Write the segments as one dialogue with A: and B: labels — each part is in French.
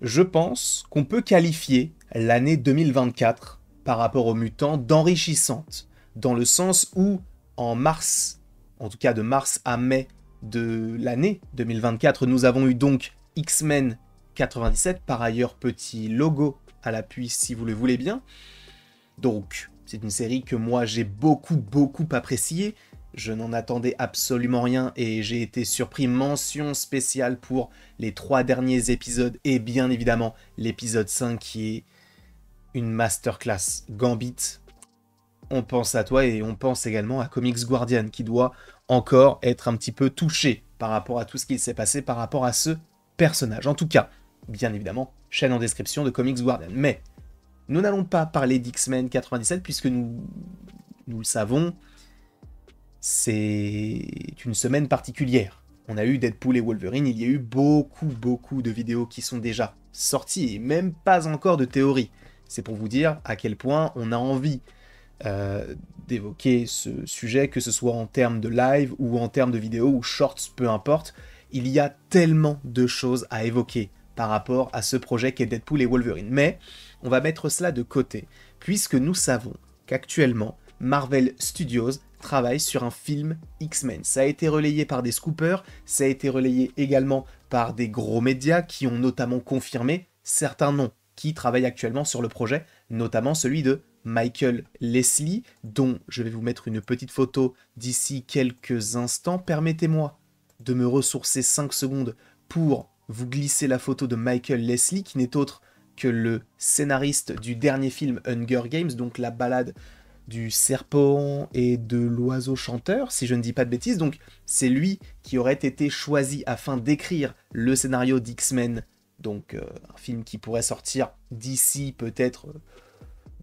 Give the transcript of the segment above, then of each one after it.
A: je pense qu'on peut qualifier l'année 2024 par rapport aux mutants d'enrichissante, dans le sens où en mars, en tout cas de mars à mai de l'année 2024, nous avons eu donc X-Men 97, par ailleurs petit logo à l'appui si vous le voulez bien. Donc c'est une série que moi j'ai beaucoup appréciée. Je n'en attendais absolument rien et j'ai été surpris. Mention spéciale pour les 3 derniers épisodes et bien évidemment l'épisode 5 qui est une masterclass. Gambit, on pense à toi et on pense également à Comics Guardian qui doit encore être un petit peu touché par rapport à tout ce qui s'est passé par rapport à ce personnage. En tout cas, bien évidemment, chaîne en description de Comics Guardian. Mais nous n'allons pas parler d'X-Men 97 puisque nous le savons, c'est une semaine particulière. On a eu Deadpool et Wolverine, il y a eu beaucoup de vidéos qui sont déjà sorties et même pas encore de théories. C'est pour vous dire à quel point on a envie d'évoquer ce sujet, que ce soit en termes de live ou en termes de vidéos ou shorts, peu importe. Il y a tellement de choses à évoquer par rapport à ce projet qu'est Deadpool et Wolverine. Mais on va mettre cela de côté, puisque nous savons qu'actuellement, Marvel Studios travaille sur un film X-Men. Ça a été relayé par des scoopers, ça a été relayé également par des gros médias qui ont notamment confirmé certains noms qui travaillent actuellement sur le projet, notamment celui de Michael Leslie, dont je vais vous mettre une petite photo d'ici quelques instants. Permettez-moi de me ressourcer 5 secondes pour vous glisser la photo de Michael Leslie, qui n'est autre que le scénariste du dernier film Hunger Games, donc la balade du serpent et de l'oiseau chanteur, si je ne dis pas de bêtises. Donc c'est lui qui aurait été choisi afin d'écrire le scénario d'X-Men, donc un film qui pourrait sortir d'ici peut-être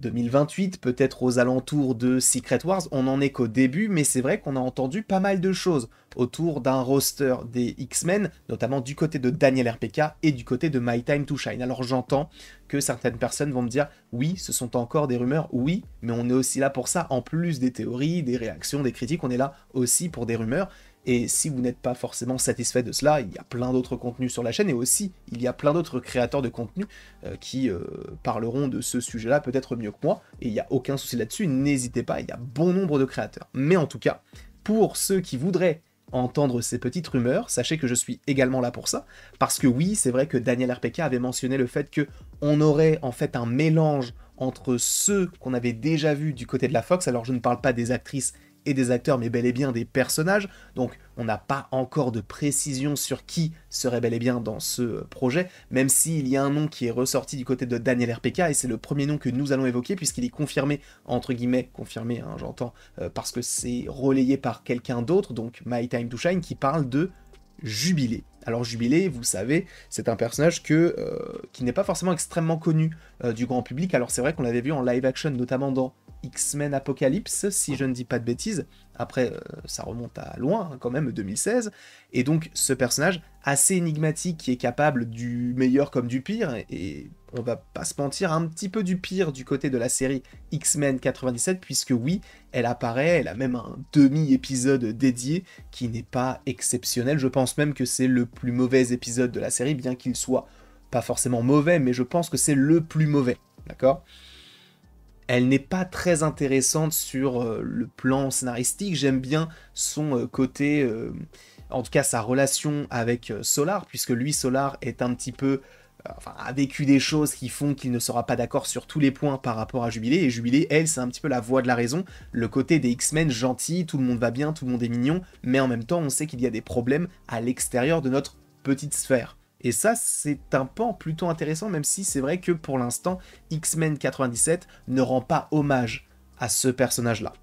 A: 2028, peut-être aux alentours de Secret Wars. On n'en est qu'au début, mais c'est vrai qu'on a entendu pas mal de choses autour d'un roster des X-Men, notamment du côté de Daniel RPK et du côté de My Time to Shine. Alors j'entends que certaines personnes vont me dire « Oui, ce sont encore des rumeurs, oui, mais on est aussi là pour ça, en plus des théories, des réactions, des critiques, on est là aussi pour des rumeurs. » Et si vous n'êtes pas forcément satisfait de cela, il y a plein d'autres contenus sur la chaîne, et aussi il y a plein d'autres créateurs de contenu qui parleront de ce sujet-là peut-être mieux que moi, et il n'y a aucun souci là-dessus, n'hésitez pas, il y a bon nombre de créateurs. Mais en tout cas, pour ceux qui voudraient entendre ces petites rumeurs, sachez que je suis également là pour ça, parce que oui, c'est vrai que Daniel RPK avait mentionné le fait que on aurait en fait un mélange entre ceux qu'on avait déjà vus du côté de la Fox, alors je ne parle pas des actrices et des acteurs, mais bel et bien des personnages, donc on n'a pas encore de précision sur qui serait bel et bien dans ce projet, même s'il y a un nom qui est ressorti du côté de Daniel RPK, et c'est le premier nom que nous allons évoquer, puisqu'il est confirmé, entre guillemets, confirmé, hein, j'entends, parce que c'est relayé par quelqu'un d'autre, donc My Time to Shine, qui parle de Jubilé. Alors Jubilé, vous savez, c'est un personnage qui n'est pas forcément extrêmement connu du grand public, alors c'est vrai qu'on l'avait vu en live action, notamment dans X-Men Apocalypse, si je ne dis pas de bêtises. Après, ça remonte à loin, hein, quand même, 2016. Et donc, ce personnage, assez énigmatique, qui est capable du meilleur comme du pire, et on va pas se mentir, un petit peu du pire du côté de la série X-Men 97, puisque oui, elle apparaît, elle a même un demi-épisode dédié, qui n'est pas exceptionnel. Je pense même que c'est le plus mauvais épisode de la série, bien qu'il soit pas forcément mauvais, mais je pense que c'est le plus mauvais, d'accord ? Elle n'est pas très intéressante sur le plan scénaristique. J'aime bien son côté, en tout cas sa relation avec Solar, puisque lui, Solar, est un petit peu, a vécu des choses qui font qu'il ne sera pas d'accord sur tous les points par rapport à Jubilé. Et Jubilé, elle, c'est un petit peu la voix de la raison, le côté des X-Men gentils, tout le monde va bien, tout le monde est mignon, mais en même temps, on sait qu'il y a des problèmes à l'extérieur de notre petite sphère. Et ça, c'est un pan plutôt intéressant, même si c'est vrai que pour l'instant, X-Men 97 ne rend pas hommage à ce personnage-là.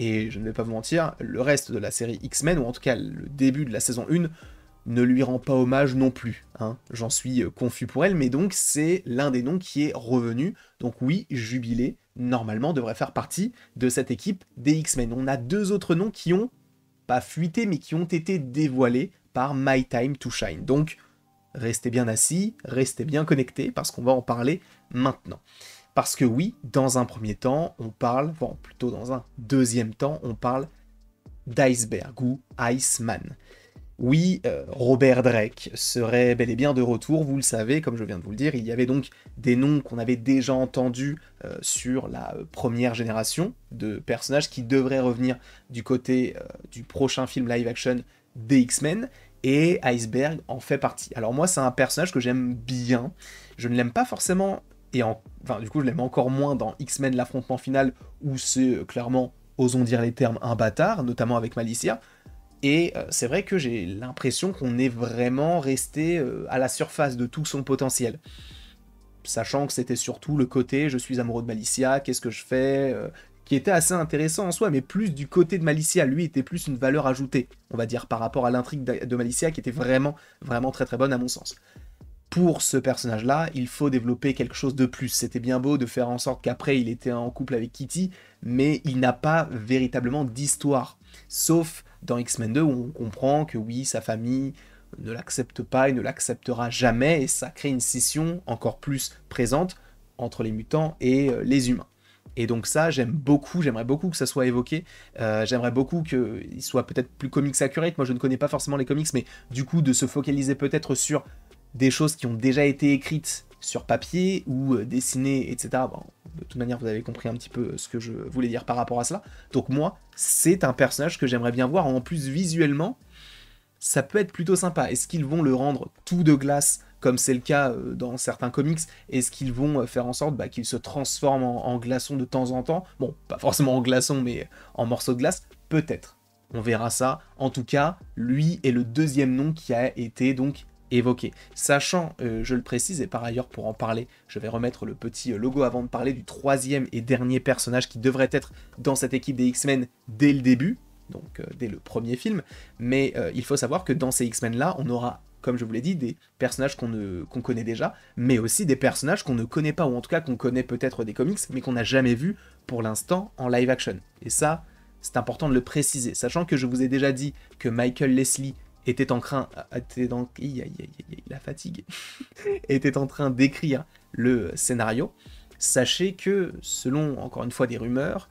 A: Et je ne vais pas vous mentir, le reste de la série X-Men, ou en tout cas le début de la saison 1, ne lui rend pas hommage non plus. Hein. J'en suis confus pour elle, mais donc c'est l'un des noms qui est revenu. Donc oui, Jubilé, normalement, devrait faire partie de cette équipe des X-Men. On a 2 autres noms qui ont, pas fuité, mais qui ont été dévoilés par My Time to Shine. Donc, restez bien assis, restez bien connectés, parce qu'on va en parler maintenant. Parce que oui, dans un premier temps, on parle, bon, plutôt dans un deuxième temps, on parle d'Iceberg ou Iceman. Oui, Robert Drake serait bel et bien de retour, vous le savez, comme je viens de vous le dire, il y avait donc des noms qu'on avait déjà entendus sur la première génération de personnages qui devraient revenir du côté du prochain film live-action des X-Men, et Iceberg en fait partie. Alors moi, c'est un personnage que j'aime bien, je ne l'aime pas forcément, enfin du coup je l'aime encore moins dans X-Men l'affrontement final, où c'est clairement, osons dire les termes, un bâtard, notamment avec Malicia. Et c'est vrai que j'ai l'impression qu'on est vraiment resté à la surface de tout son potentiel. Sachant que c'était surtout le côté je suis amoureux de Malicia, qu'est-ce que je fais qui était assez intéressant en soi, mais plus du côté de Malicia, lui était plus une valeur ajoutée, on va dire, par rapport à l'intrigue de Malicia, qui était vraiment, vraiment très très bonne à mon sens. Pour ce personnage-là, il faut développer quelque chose de plus. C'était bien beau de faire en sorte qu'après il était en couple avec Kitty, mais il n'a pas véritablement d'histoire. Sauf dans X-Men 2 où on comprend que oui, sa famille ne l'accepte pas et ne l'acceptera jamais, et ça crée une scission encore plus présente entre les mutants et les humains. Et donc ça, j'aimerais beaucoup que ça soit évoqué, j'aimerais beaucoup qu'il soit peut-être plus comics accurate, moi je ne connais pas forcément les comics, mais du coup de se focaliser peut-être sur des choses qui ont déjà été écrites sur papier ou dessinées, etc. Bon, de toute manière, vous avez compris un petit peu ce que je voulais dire par rapport à cela. Donc moi, c'est un personnage que j'aimerais bien voir. En plus, visuellement, ça peut être plutôt sympa. Est-ce qu'ils vont le rendre tout de glace, comme c'est le cas dans certains comics? Est-ce qu'ils vont faire en sorte qu'il se transforme en glaçon de temps en temps? Bon, pas forcément en glaçon, mais en morceau de glace? Peut-être. On verra ça. En tout cas, lui est le deuxième nom qui a été donc évoqué. Sachant, je le précise, et par ailleurs pour en parler, je vais remettre le petit logo avant de parler du troisième et dernier personnage qui devrait être dans cette équipe des X-Men dès le début, donc dès le premier film, mais il faut savoir que dans ces X-Men là, on aura, comme je vous l'ai dit, des personnages qu'on connaît déjà, mais aussi des personnages qu'on ne connaît pas, ou en tout cas qu'on connaît peut-être des comics, mais qu'on n'a jamais vu pour l'instant en live action. Et ça, c'est important de le préciser, sachant que je vous ai déjà dit que Michael Leslie était en train était en train d'écrire le scénario. Sachez que, selon encore une fois des rumeurs,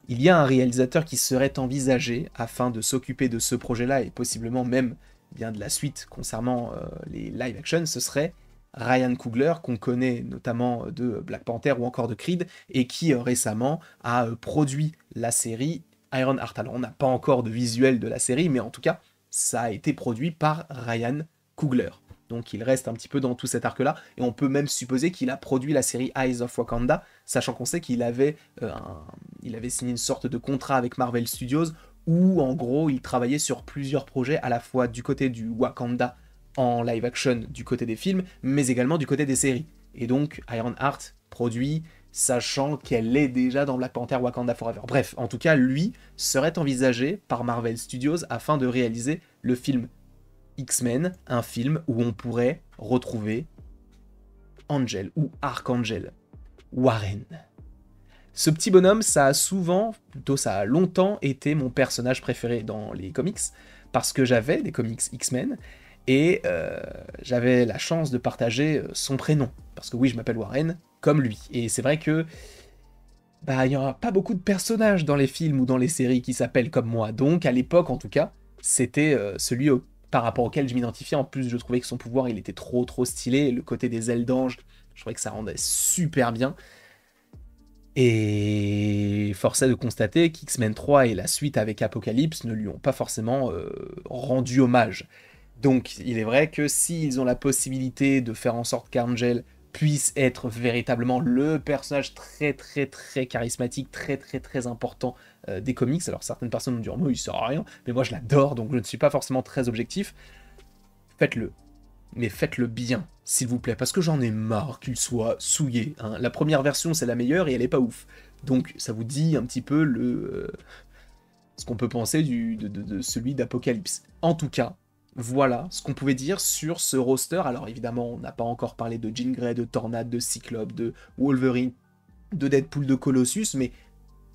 A: il y a un réalisateur qui serait envisagé afin de s'occuper de ce projet-là et possiblement même bien de la suite concernant les live action. Ce serait Ryan Coogler, qu'on connaît notamment de Black Panther ou encore de Creed, et qui récemment a produit la série Iron Heart. Alors on n'a pas encore de visuel de la série, mais en tout cas ça a été produit par Ryan Coogler. Donc il reste un petit peu dans tout cet arc-là, et on peut même supposer qu'il a produit la série Eyes of Wakanda, sachant qu'on sait qu'il avait, il avait signé une sorte de contrat avec Marvel Studios, où en gros il travaillait sur plusieurs projets, à la fois du côté du Wakanda en live action, du côté des films, mais également du côté des séries. Et donc Ironheart produit, sachant qu'elle est déjà dans Black Panther Wakanda Forever. Bref, en tout cas, lui serait envisagé par Marvel Studios afin de réaliser le film X-Men, un film où on pourrait retrouver Angel ou Archangel Warren. Ce petit bonhomme, ça a longtemps été mon personnage préféré dans les comics, parce que j'avais des comics X-Men, et j'avais la chance de partager son prénom, parce que oui, je m'appelle Warren, comme lui. Et c'est vrai que il n'y aura pas beaucoup de personnages dans les films ou dans les séries qui s'appellent comme moi, donc à l'époque en tout cas, c'était celui par rapport auquel je m'identifiais. En plus, je trouvais que son pouvoir, il était trop stylé, le côté des ailes d'ange, je trouvais que ça rendait super bien. Et force est de constater qu'X-Men 3 et la suite avec Apocalypse ne lui ont pas forcément rendu hommage. Donc il est vrai que s'ils ont la possibilité de faire en sorte qu'Angel puisse être véritablement le personnage très charismatique, très important des comics, alors certaines personnes vont dire « moi il sert à rien », mais moi je l'adore, donc je ne suis pas forcément très objectif, faites-le. Mais faites-le bien, s'il vous plaît, parce que j'en ai marre qu'il soit souillé. Hein. La première version, c'est la meilleure et elle est pas ouf. Donc, ça vous dit un petit peu ce qu'on peut penser de celui d'Apocalypse. En tout cas, voilà ce qu'on pouvait dire sur ce roster. Alors évidemment, on n'a pas encore parlé de Jean Grey, de Tornade, de Cyclope, de Wolverine, de Deadpool, de Colossus, mais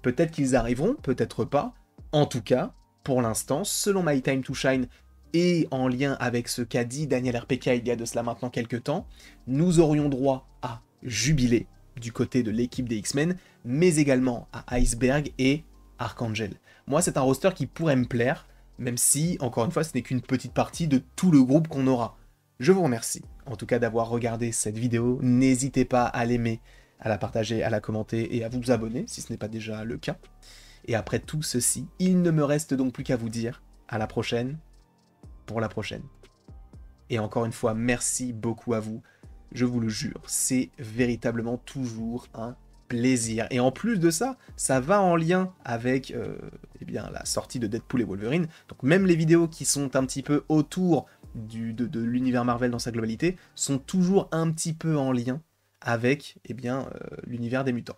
A: peut-être qu'ils arriveront, peut-être pas. En tout cas, pour l'instant, selon My Time to Shine, et en lien avec ce qu'a dit Daniel RPK il y a de cela maintenant quelques temps, nous aurions droit à Jubilé, du côté de l'équipe des X-Men, mais également à Iceberg et Archangel. Moi, c'est un roster qui pourrait me plaire, Même si, encore une fois, ce n'est qu'une petite partie de tout le groupe qu'on aura. Je vous remercie, en tout cas, d'avoir regardé cette vidéo. N'hésitez pas à l'aimer, à la partager, à la commenter et à vous abonner, si ce n'est pas déjà le cas. Et après tout ceci, il ne me reste donc plus qu'à vous dire à la prochaine, pour la prochaine. Et encore une fois, merci beaucoup à vous. Je vous le jure, c'est véritablement toujours un plaisir. Et en plus de ça, ça va en lien avec eh bien, la sortie de Deadpool et Wolverine. Donc même les vidéos qui sont un petit peu autour de l'univers Marvel dans sa globalité sont toujours un petit peu en lien avec eh bien, l'univers des mutants.